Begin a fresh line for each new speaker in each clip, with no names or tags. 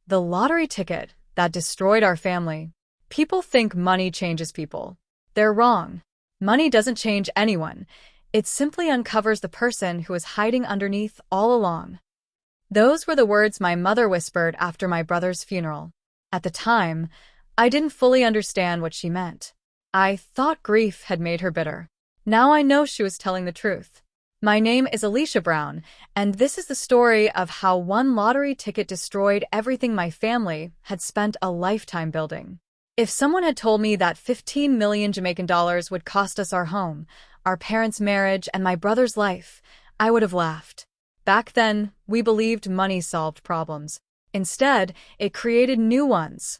The lottery ticket that destroyed our family. People think money changes people. They're wrong. Money doesn't change anyone. It simply uncovers the person who was hiding underneath all along. Those were the words my mother whispered after my brother's funeral. At the time, I didn't fully understand what she meant. I thought grief had made her bitter. Now I know she was telling the truth. My name is Alicia Brown, and this is the story of how one lottery ticket destroyed everything my family had spent a lifetime building. If someone had told me that 15 million Jamaican dollars would cost us our home, our parents' marriage, and my brother's life, I would have laughed. Back then, we believed money solved problems. Instead, it created new ones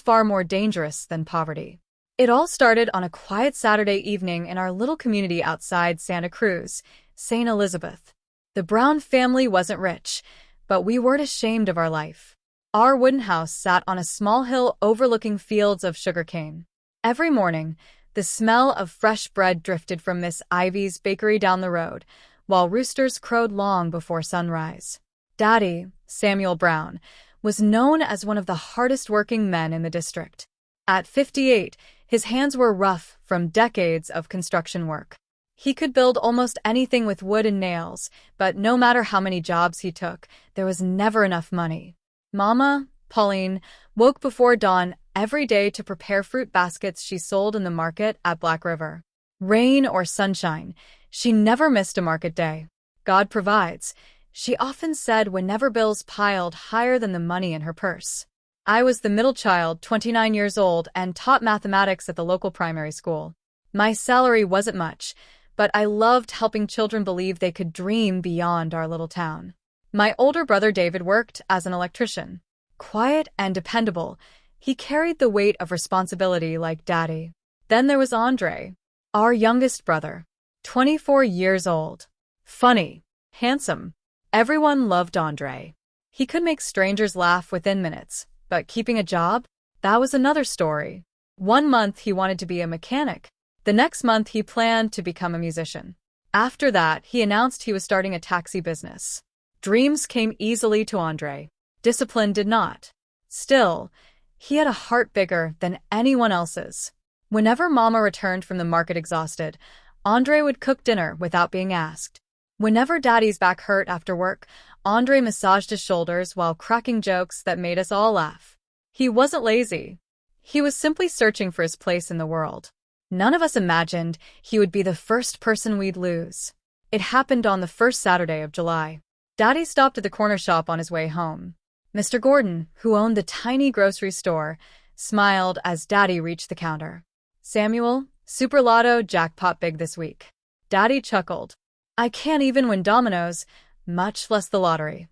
far more dangerous than poverty. It all started on a quiet Saturday evening in our little community outside Santa Cruz, St. Elizabeth. The Brown family wasn't rich, but we weren't ashamed of our life. Our wooden house sat on a small hill overlooking fields of sugarcane. Every morning, the smell of fresh bread drifted from Miss Ivy's bakery down the road, while roosters crowed long before sunrise. Daddy, Samuel Brown, was known as one of the hardest-working men in the district. At 58, his hands were rough from decades of construction work. He could build almost anything with wood and nails, but no matter how many jobs he took, there was never enough money. Mama, Pauline, woke before dawn every day to prepare fruit baskets she sold in the market at Black River. Rain or sunshine, she never missed a market day. God provides, she often said whenever bills piled higher than the money in her purse. I was the middle child, 29 years old, and taught mathematics at the local primary school. My salary wasn't much, but I loved helping children believe they could dream beyond our little town. My older brother David worked as an electrician. Quiet and dependable, he carried the weight of responsibility like Daddy. Then there was Andre, our youngest brother, 24 years old. Funny, handsome. Everyone loved Andre. He could make strangers laugh within minutes, but keeping a job? That was another story. One month he wanted to be a mechanic. The next month he planned to become a musician. After that, he announced he was starting a taxi business. Dreams came easily to Andre. Discipline did not. Still, he had a heart bigger than anyone else's. Whenever Mama returned from the market exhausted, Andre would cook dinner without being asked. Whenever Daddy's back hurt after work, Andre massaged his shoulders while cracking jokes that made us all laugh. He wasn't lazy. He was simply searching for his place in the world. None of us imagined he would be the first person we'd lose. It happened on the first Saturday of July. Daddy stopped at the corner shop on his way home. Mr. Gordon, who owned the tiny grocery store, smiled as Daddy reached the counter. Samuel, Super Lotto jackpot big this week. Daddy chuckled. I can't even win dominoes, much less the lottery.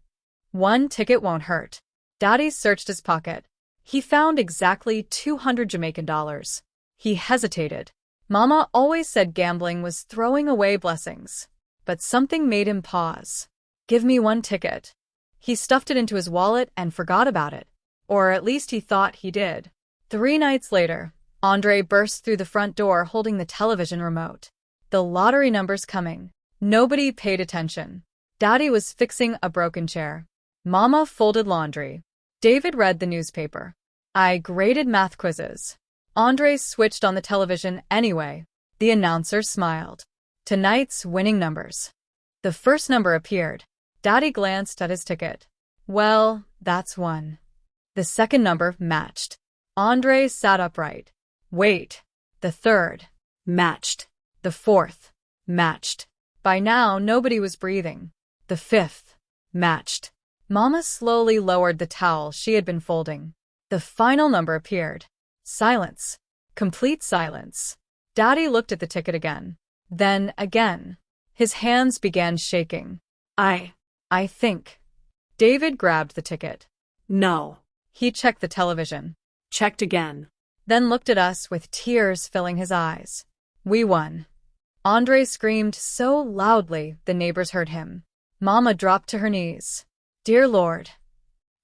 One ticket won't hurt. Daddy searched his pocket. He found exactly 200 Jamaican dollars. He hesitated. Mama always said gambling was throwing away blessings. But something made him pause. Give me one ticket. He stuffed it into his wallet and forgot about it. Or at least he thought he did. 3 nights later, Andre burst through the front door holding the television remote. The lottery numbers coming. Nobody paid attention. Daddy was fixing a broken chair. Mama folded laundry. David read the newspaper. I graded math quizzes. Andre switched on the television anyway. The announcer smiled. Tonight's winning numbers. The first number appeared. Daddy glanced at his ticket. Well, that's one. The second number matched. Andre sat upright. Wait. The third. Matched. The fourth. Matched. By now, nobody was breathing. The fifth. Matched. Mama slowly lowered the towel she had been folding. The final number appeared. Silence. Complete silence. Daddy looked at the ticket again. Then again. His hands began shaking. I think. David grabbed the ticket.
No.
He checked the television.
Checked again.
Then looked at us with tears filling his eyes. We won. Andre screamed so loudly the neighbors heard him. Mama dropped to her knees. Dear Lord.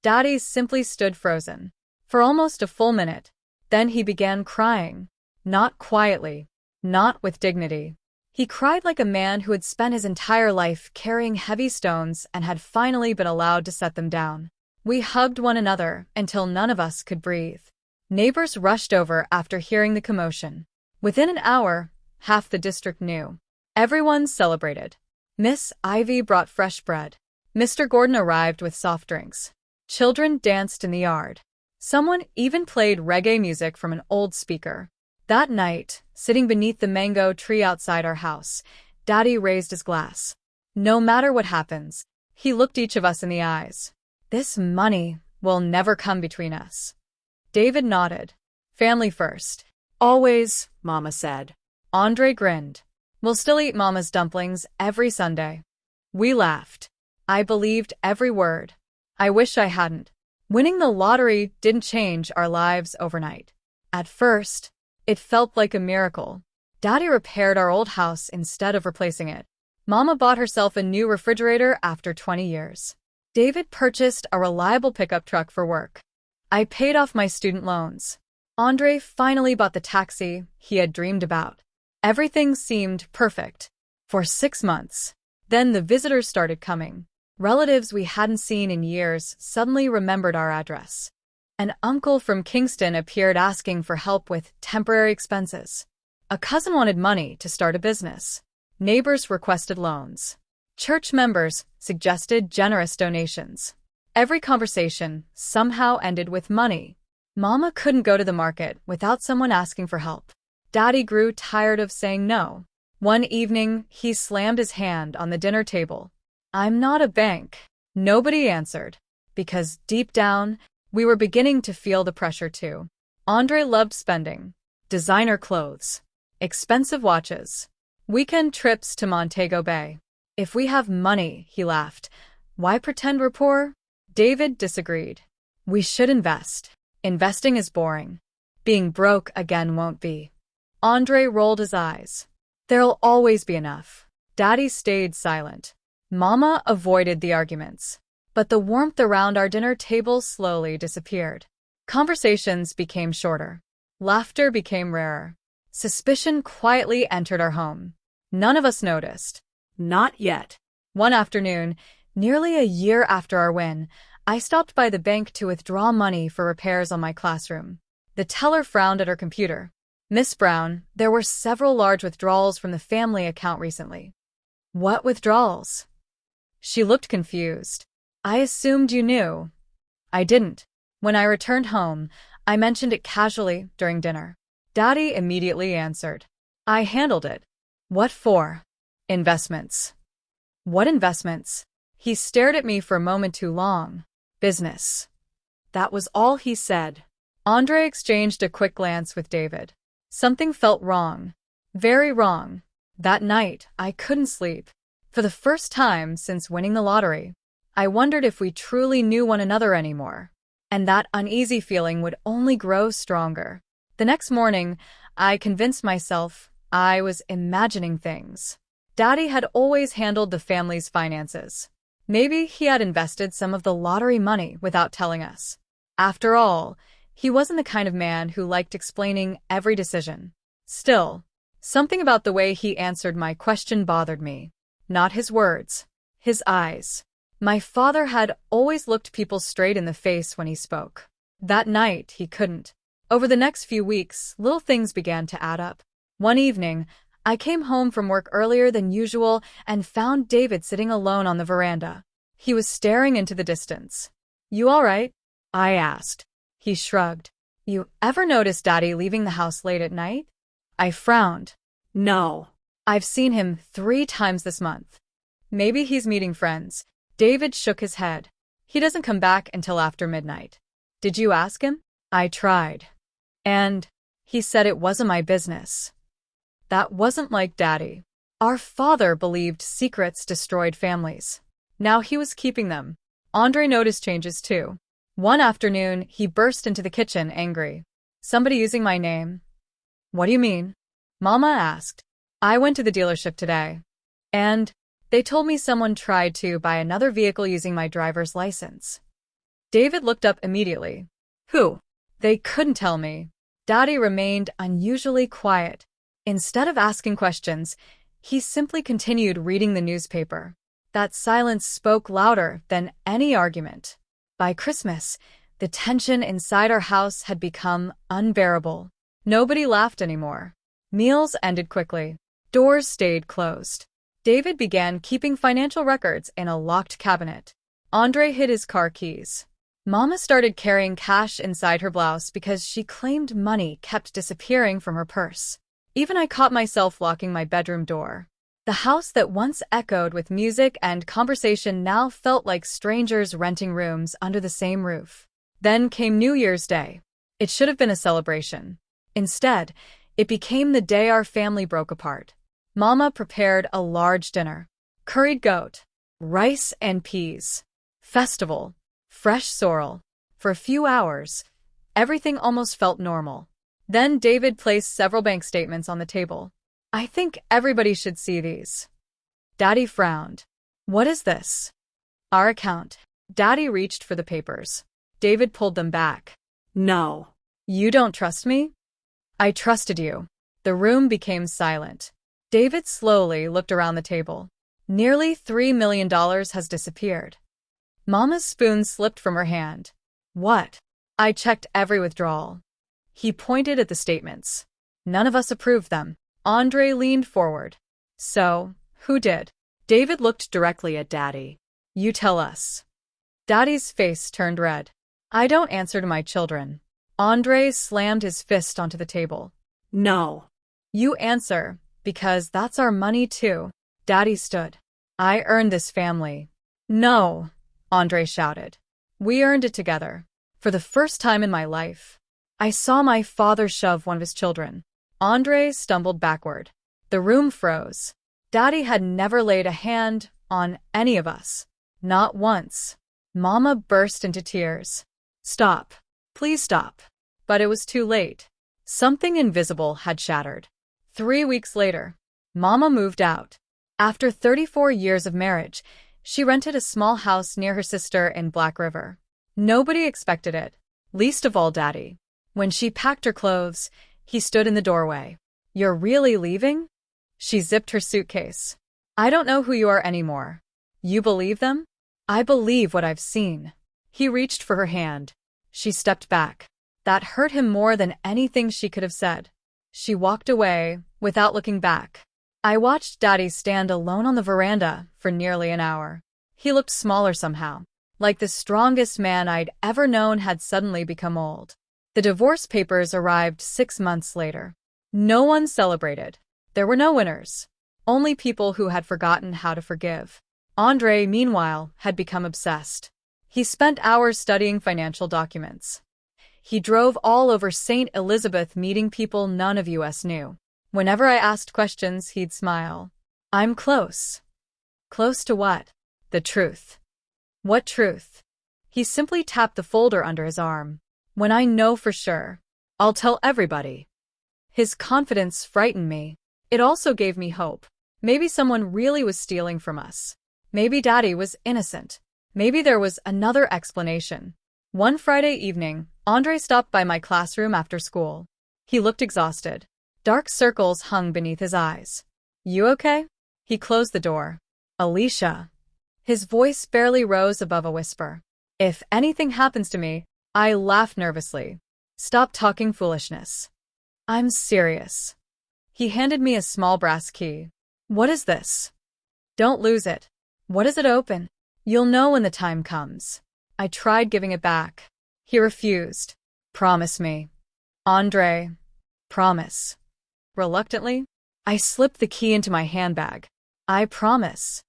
Daddy simply stood frozen. For almost a full minute. Then he began crying. Not quietly. Not with dignity. He cried like a man who had spent his entire life carrying heavy stones and had finally been allowed to set them down. We hugged one another until none of us could breathe. Neighbors rushed over after hearing the commotion. Within an hour, half the district knew. Everyone celebrated. Miss Ivy brought fresh bread. Mr. Gordon arrived with soft drinks. Children danced in the yard. Someone even played reggae music from an old speaker. That night, sitting beneath the mango tree outside our house, Daddy raised his glass. No matter what happens, he looked each of us in the eyes. This money will never come between us. David nodded. Family first.
Always, Mama said.
Andre grinned. We'll still eat Mama's dumplings every Sunday. We laughed. I believed every word. I wish I hadn't. Winning the lottery didn't change our lives overnight. At first, it felt like a miracle. Daddy repaired our old house instead of replacing it. Mama bought herself a new refrigerator after 20 years. David purchased a reliable pickup truck for work. I paid off my student loans. Andre finally bought the taxi he had dreamed about. Everything seemed perfect. For 6 months. Then the visitors started coming. Relatives we hadn't seen in years suddenly remembered our address. An uncle from Kingston appeared asking for help with temporary expenses. A cousin wanted money to start a business. Neighbors requested loans. Church members suggested generous donations. Every conversation somehow ended with money. Mama couldn't go to the market without someone asking for help. Daddy grew tired of saying no. One evening, he slammed his hand on the dinner table. I'm not a bank. Nobody answered. Because deep down, we were beginning to feel the pressure too. Andre loved spending. Designer clothes. Expensive watches. Weekend trips to Montego Bay. If we have money, he laughed. Why pretend we're poor? David disagreed. We should invest. Investing is boring. Being broke again won't be. Andre rolled his eyes. There'll always be enough. Daddy stayed silent. Mama avoided the arguments. But the warmth around our dinner table slowly disappeared. Conversations became shorter. Laughter became rarer. Suspicion quietly entered our home. None of us noticed.
Not yet.
One afternoon, nearly a year after our win, I stopped by the bank to withdraw money for repairs on my classroom. The teller frowned at her computer. Miss Brown, there were several large withdrawals from the family account recently. What withdrawals? She looked confused. I assumed you knew. I didn't. When I returned home, I mentioned it casually during dinner. Daddy immediately answered. I handled it. What for? Investments. What investments? He stared at me for a moment too long. Business. That was all he said. Andre exchanged a quick glance with David. Something felt wrong. Very wrong. That night, I couldn't sleep. For the first time since winning the lottery, I wondered if we truly knew one another anymore. And that uneasy feeling would only grow stronger. The next morning, I convinced myself I was imagining things. Daddy had always handled the family's finances. Maybe he had invested some of the lottery money without telling us. After all, he wasn't the kind of man who liked explaining every decision. Still, something about the way he answered my question bothered me. Not his words, his eyes. My father had always looked people straight in the face when he spoke. That night, he couldn't. Over the next few weeks, little things began to add up. One evening, I came home from work earlier than usual and found David sitting alone on the veranda. He was staring into the distance. You all right? I asked. He shrugged. You ever notice Daddy leaving the house late at night? I frowned.
No.
I've seen him 3 times this month. Maybe he's meeting friends. David shook his head. He doesn't come back until after midnight. Did you ask him? I tried. And he said it wasn't my business. That wasn't like Daddy. Our father believed secrets destroyed families. Now he was keeping them. Andre noticed changes too. One afternoon, he burst into the kitchen angry. Somebody using my name? What do you mean? Mama asked. I went to the dealership today. And they told me someone tried to buy another vehicle using my driver's license. David looked up immediately. Who? They couldn't tell me. Daddy remained unusually quiet. Instead of asking questions, he simply continued reading the newspaper. That silence spoke louder than any argument. By Christmas, the tension inside our house had become unbearable. Nobody laughed anymore. Meals ended quickly. Doors stayed closed. David began keeping financial records in a locked cabinet. Andre hid his car keys. Mama started carrying cash inside her blouse because she claimed money kept disappearing from her purse. Even I caught myself locking my bedroom door. The house that once echoed with music and conversation now felt like strangers renting rooms under the same roof. Then came New Year's Day. It should have been a celebration. Instead, it became the day our family broke apart. Mama prepared a large dinner. Curried goat, rice and peas, festival, fresh sorrel. For a few hours, everything almost felt normal. Then David placed several bank statements on the table. I think everybody should see these. Daddy frowned. What is this? Our account. Daddy reached for the papers. David pulled them back.
No.
You don't trust me? I trusted you. The room became silent. David slowly looked around the table. Nearly $3 million has disappeared. Mama's spoon slipped from her hand. What? I checked every withdrawal. He pointed at the statements. None of us approved them. Andre leaned forward. So, who did? David looked directly at Daddy. You tell us. Daddy's face turned red. I don't answer to my children. Andre slammed his fist onto the table.
No.
You answer, because that's our money too. Daddy stood. I earned this family. No, Andre shouted. We earned it together. For the first time in my life. I saw my father shove one of his children. Andre stumbled backward. The room froze. Daddy had never laid a hand on any of us. Not once. Mama burst into tears. Stop. Please stop. But it was too late. Something invisible had shattered. 3 weeks later, Mama moved out. After 34 years of marriage, she rented a small house near her sister in Black River. Nobody expected it, least of all Daddy. When she packed her clothes, he stood in the doorway. You're really leaving? She zipped her suitcase. I don't know who you are anymore. You believe them? I believe what I've seen. He reached for her hand. She stepped back. That hurt him more than anything she could have said. She walked away without looking back. I watched Daddy stand alone on the veranda for nearly an hour. He looked smaller somehow, like the strongest man I'd ever known had suddenly become old. The divorce papers arrived 6 months later. No one celebrated. There were no winners. Only people who had forgotten how to forgive. Andre, meanwhile, had become obsessed. He spent hours studying financial documents. He drove all over St. Elizabeth meeting people none of us knew. Whenever I asked questions, he'd smile. I'm close. Close to what? The truth. What truth? He simply tapped the folder under his arm. When I know for sure, I'll tell everybody. His confidence frightened me. It also gave me hope. Maybe someone really was stealing from us. Maybe Daddy was innocent. Maybe there was another explanation. One Friday evening, Andre stopped by my classroom after school. He looked exhausted. Dark circles hung beneath his eyes. You okay? He closed the door. Alicia. His voice barely rose above a whisper. If anything happens to me, I laughed nervously. Stop talking foolishness. I'm serious. He handed me a small brass key. What is this? Don't lose it. What does it open? You'll know when the time comes. I tried giving it back. He refused. Promise me. Andre. Promise. Reluctantly, I slipped the key into my handbag. I promise.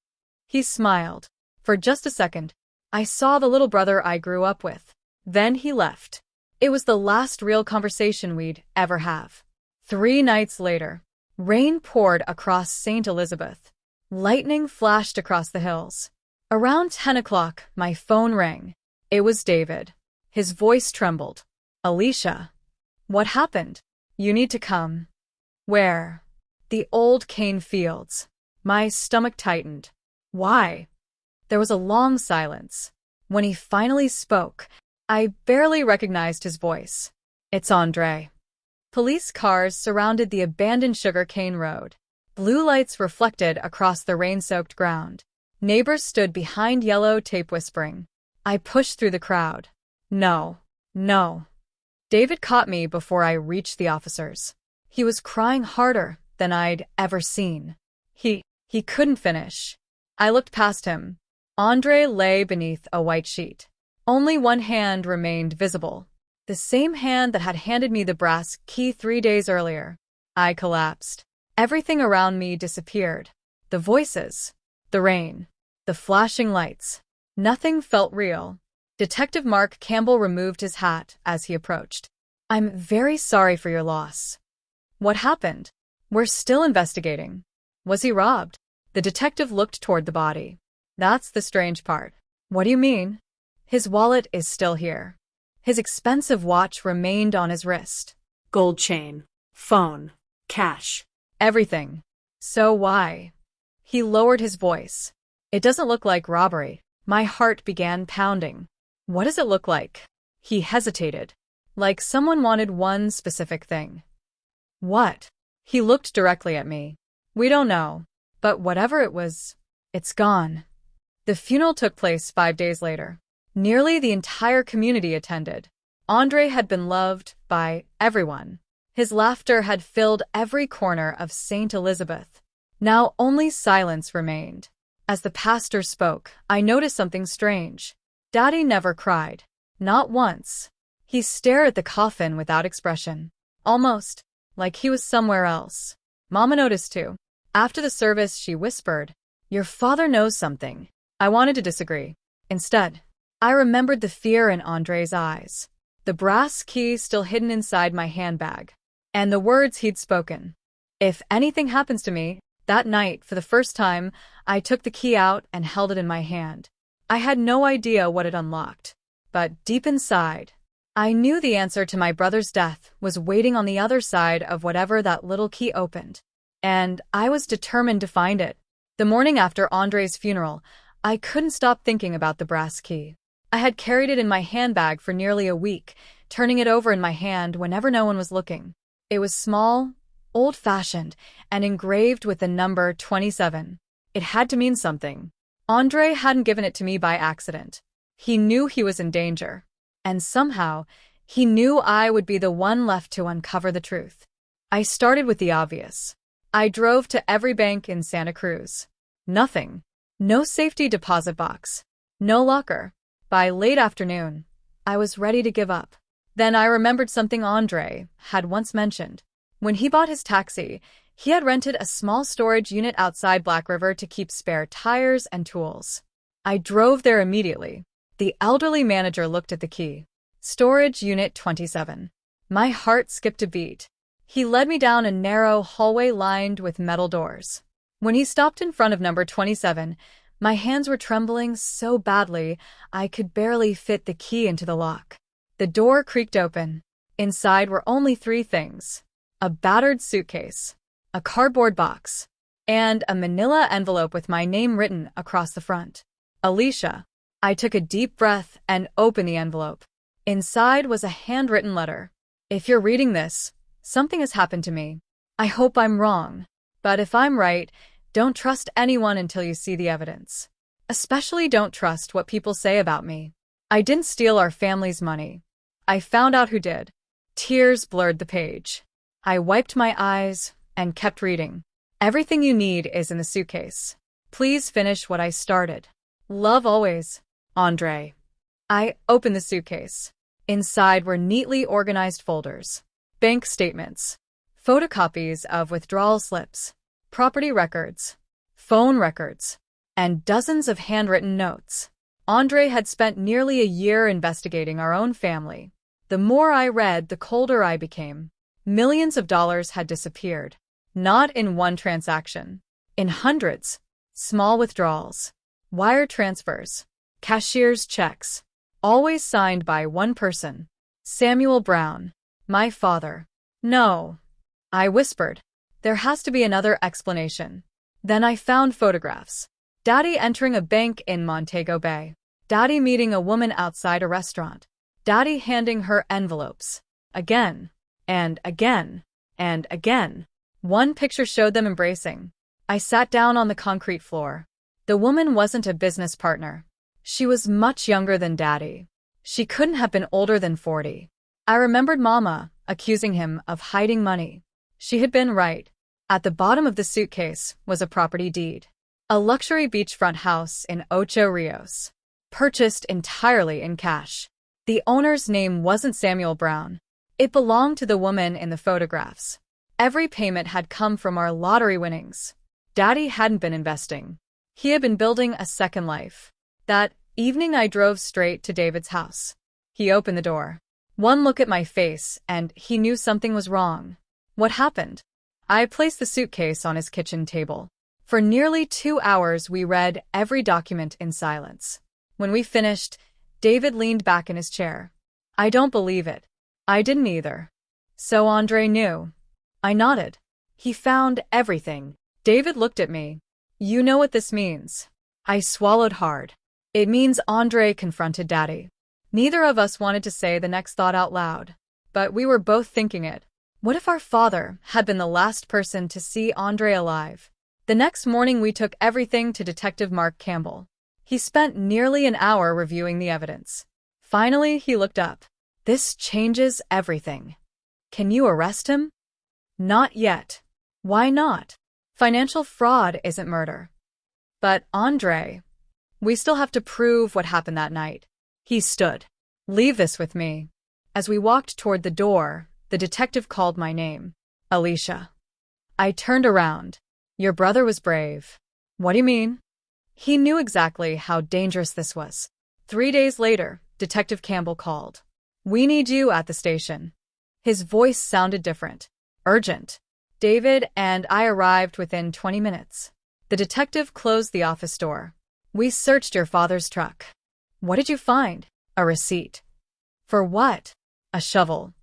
He smiled. For just a second, I saw the little brother I grew up with. Then he left. It was the last real conversation we'd ever have. 3 nights later, rain poured across St. Elizabeth. Lightning flashed across the hills. Around 10 o'clock, my phone rang. It was David. His voice trembled. Alicia. What happened? You need to come. Where? The old cane fields. My stomach tightened. Why? There was a long silence. When he finally spoke, I barely recognized his voice. It's Andre. Police cars surrounded the abandoned sugarcane road. Blue lights reflected across the rain-soaked ground. Neighbors stood behind yellow tape whispering. I pushed through the crowd. No, no. David caught me before I reached the officers. He was crying harder than I'd ever seen. He couldn't finish. I looked past him. Andre lay beneath a white sheet. Only one hand remained visible. The same hand that had handed me the brass key 3 days earlier. I collapsed. Everything around me disappeared. The voices, the rain, the flashing lights. Nothing felt real. Detective Mark Campbell removed his hat as he approached. I'm very sorry for your loss. What happened? We're still investigating. Was he robbed? The detective looked toward the body. That's the strange part. What do you mean? His wallet is still here. His expensive watch remained on his wrist.
Gold chain, phone, cash.
Everything. So why? He lowered his voice. It doesn't look like robbery. My heart began pounding. What does it look like? He hesitated. Like someone wanted one specific thing. What? He looked directly at me. We don't know. But whatever it was, it's gone. The funeral took place 5 days later. Nearly the entire community attended. Andre had been loved by everyone. His laughter had filled every corner of St. Elizabeth. Now only silence remained. As the pastor spoke, I noticed something strange. Daddy never cried. Not once. He stared at the coffin without expression. Almost like he was somewhere else. Mama noticed too. After the service, she whispered, "Your father knows something." I wanted to disagree. Instead, I remembered the fear in Andre's eyes, the brass key still hidden inside my handbag, and the words he'd spoken. If anything happens to me, that night, for the first time, I took the key out and held it in my hand. I had no idea what it unlocked, but deep inside, I knew the answer to my brother's death was waiting on the other side of whatever that little key opened. And I was determined to find it. The morning after Andre's funeral, I couldn't stop thinking about the brass key. I had carried it in my handbag for nearly a week, turning it over in my hand whenever no one was looking. It was small, old-fashioned, and engraved with the number 27. It had to mean something. Andre hadn't given it to me by accident. He knew he was in danger. And somehow, he knew I would be the one left to uncover the truth. I started with the obvious. I drove to every bank in Santa Cruz. Nothing. No safety deposit box. No locker. By late afternoon, I was ready to give up. Then I remembered something Andre had once mentioned. When he bought his taxi, he had rented a small storage unit outside Black River to keep spare tires and tools. I drove there immediately. The elderly manager looked at the key. Storage Unit 27. My heart skipped a beat. He led me down a narrow hallway lined with metal doors. When he stopped in front of number 27, my hands were trembling so badly I could barely fit the key into the lock. The door creaked open. Inside were only 3 things: a battered suitcase, a cardboard box, and a manila envelope with my name written across the front. Alicia. I took a deep breath and opened the envelope. Inside was a handwritten letter. If you're reading this, something has happened to me. I hope I'm wrong. But if I'm right, don't trust anyone until you see the evidence. Especially don't trust what people say about me. I didn't steal our family's money. I found out who did. Tears blurred the page. I wiped my eyes and kept reading. Everything you need is in the suitcase. Please finish what I started. Love always, Andre. I opened the suitcase. Inside were neatly organized folders. Bank statements, photocopies of withdrawal slips, property records, phone records, and dozens of handwritten notes. Andre had spent nearly a year investigating our own family. The more I read, the colder I became. Millions of dollars had disappeared. Not in one transaction. In hundreds. Small withdrawals. Wire transfers. Cashier's checks. Always signed by one person. Samuel Brown. My father. No. I whispered. There has to be another explanation. Then I found photographs. Daddy entering a bank in Montego Bay. Daddy meeting a woman outside a restaurant. Daddy handing her envelopes. Again. And again. And again. One picture showed them embracing. I sat down on the concrete floor. The woman wasn't a business partner. She was much younger than Daddy. She couldn't have been older than 40. I remembered Mama accusing him of hiding money. She had been right. At the bottom of the suitcase was a property deed. A luxury beachfront house in Ocho Rios, purchased entirely in cash. The owner's name wasn't Samuel Brown. It belonged to the woman in the photographs. Every payment had come from our lottery winnings. Daddy hadn't been investing. He had been building a second life. That evening I drove straight to David's house. He opened the door. One look at my face, and he knew something was wrong. What happened? I placed the suitcase on his kitchen table. For nearly 2 hours we read every document in silence. When we finished, David leaned back in his chair. I don't believe it. I didn't either. So Andre knew. I nodded. He found everything. David looked at me. You know what this means. I swallowed hard. It means Andre confronted Daddy. Neither of us wanted to say the next thought out loud, but we were both thinking it. What if our father had been the last person to see Andre alive? The next morning we took everything to Detective Mark Campbell. He spent nearly an hour reviewing the evidence. Finally, he looked up. This changes everything. Can you arrest him? Not yet. Why not? Financial fraud isn't murder. But Andre, we still have to prove what happened that night. He stood. Leave this with me. As we walked toward the door, the detective called my name. Alicia. I turned around. Your brother was brave. What do you mean? He knew exactly how dangerous this was. 3 days later, Detective Campbell called. We need you at the station. His voice sounded different. Urgent. David and I arrived within 20 minutes. The detective closed the office door. We searched your father's truck. What did you find? A receipt. For what? A shovel.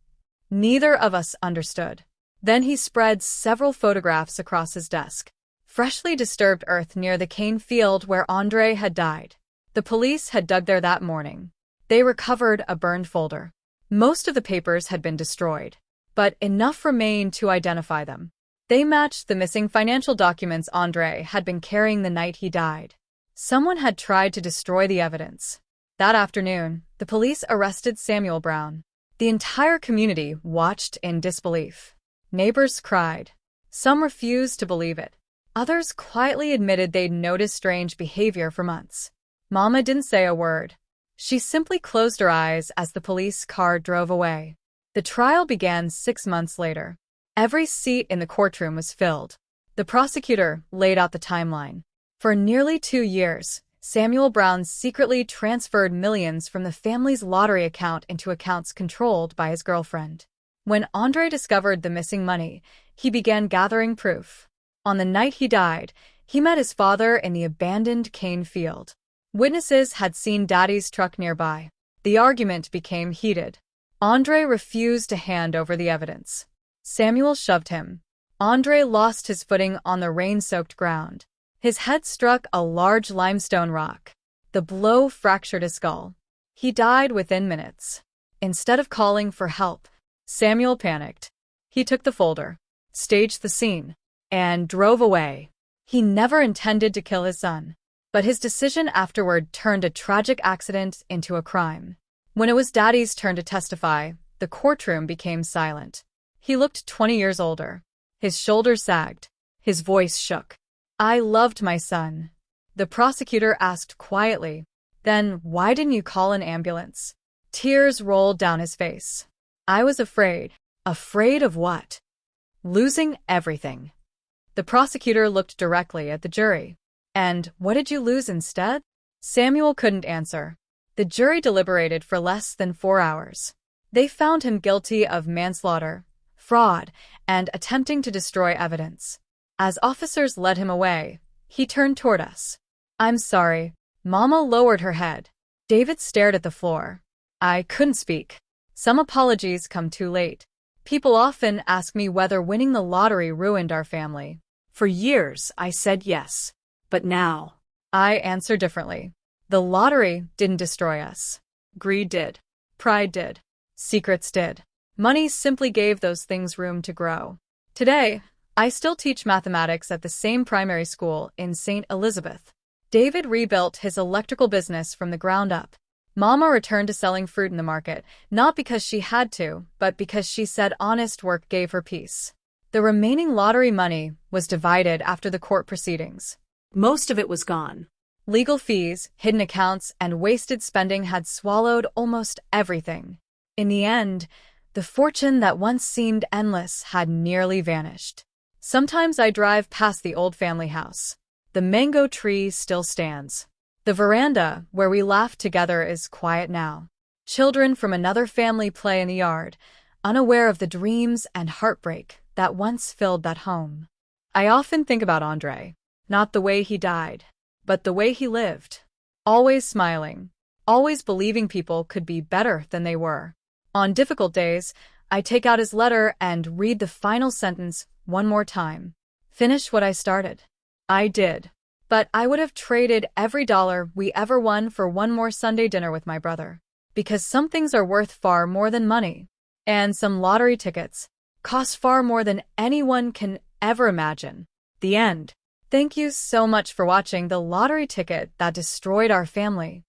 Neither of us understood. Then he spread several photographs across his desk. Freshly disturbed earth near the cane field where Andre had died. The police had dug there that morning. They recovered a burned folder. Most of the papers had been destroyed, but enough remained to identify them. They matched the missing financial documents Andre had been carrying the night he died. Someone had tried to destroy the evidence. That afternoon, the police arrested Samuel Brown. The entire community watched in disbelief. Neighbors cried. Some refused to believe it. Others quietly admitted they'd noticed strange behavior for months. Mama didn't say a word. She simply closed her eyes as the police car drove away. The trial began 6 months later. Every seat in the courtroom was filled. The prosecutor laid out the timeline. For nearly 2 years, Samuel Brown secretly transferred millions from the family's lottery account into accounts controlled by his girlfriend. When Andre discovered the missing money, he began gathering proof. On the night he died, he met his father in the abandoned cane field. Witnesses had seen Daddy's truck nearby. The argument became heated. Andre refused to hand over the evidence. Samuel shoved him. Andre lost his footing on the rain-soaked ground. His head struck a large limestone rock. The blow fractured his skull. He died within minutes. Instead of calling for help, Samuel panicked. He took the folder, staged the scene, and drove away. He never intended to kill his son, but his decision afterward turned a tragic accident into a crime. When it was Daddy's turn to testify, the courtroom became silent. He looked 20 years older. His shoulders sagged. His voice shook. I loved my son. The prosecutor asked quietly, then why didn't you call an ambulance? Tears rolled down his face. I was afraid. Afraid of what? Losing everything. The prosecutor looked directly at the jury. And what did you lose instead? Samuel couldn't answer. The jury deliberated for less than 4 hours. They found him guilty of manslaughter, fraud, and attempting to destroy evidence. As officers led him away, he turned toward us. I'm sorry. Mama lowered her head. David stared at the floor. I couldn't speak. Some apologies come too late. People often ask me whether winning the lottery ruined our family.
For years, I said yes. But now,
I answer differently. The lottery didn't destroy us. Greed did. Pride did. Secrets did. Money simply gave those things room to grow. Today, I still teach mathematics at the same primary school in St. Elizabeth. David rebuilt his electrical business from the ground up. Mama returned to selling fruit in the market, not because she had to, but because she said honest work gave her peace. The remaining lottery money was divided after the court proceedings.
Most of it was gone.
Legal fees, hidden accounts, and wasted spending had swallowed almost everything. In the end, the fortune that once seemed endless had nearly vanished. Sometimes I drive past the old family house. The mango tree still stands. The veranda, where we laughed together, is quiet now. Children from another family play in the yard, unaware of the dreams and heartbreak that once filled that home. I often think about Andre, not the way he died, but the way he lived. Always smiling, always believing people could be better than they were. On difficult days, I take out his letter and read the final sentence one more time. Finish what I started. I did. But I would have traded every dollar we ever won for one more Sunday dinner with my brother. Because some things are worth far more than money. And some lottery tickets cost far more than anyone can ever imagine. The end. Thank you so much for watching The Lottery Ticket That Destroyed Our Family.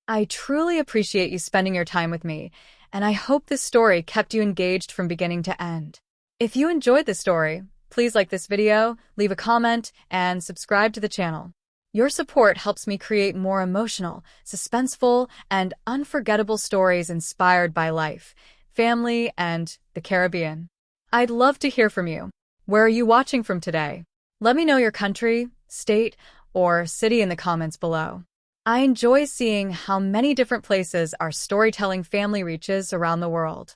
I truly appreciate you spending your time with me, and I hope this story kept you engaged from beginning to end. If you enjoyed this story, please like this video, leave a comment, and subscribe to the channel. Your support helps me create more emotional, suspenseful, and unforgettable stories inspired by life, family, and the Caribbean. I'd love to hear from you. Where are you watching from today? Let me know your country, state, or city in the comments below. I enjoy seeing how many different places our storytelling family reaches around the world.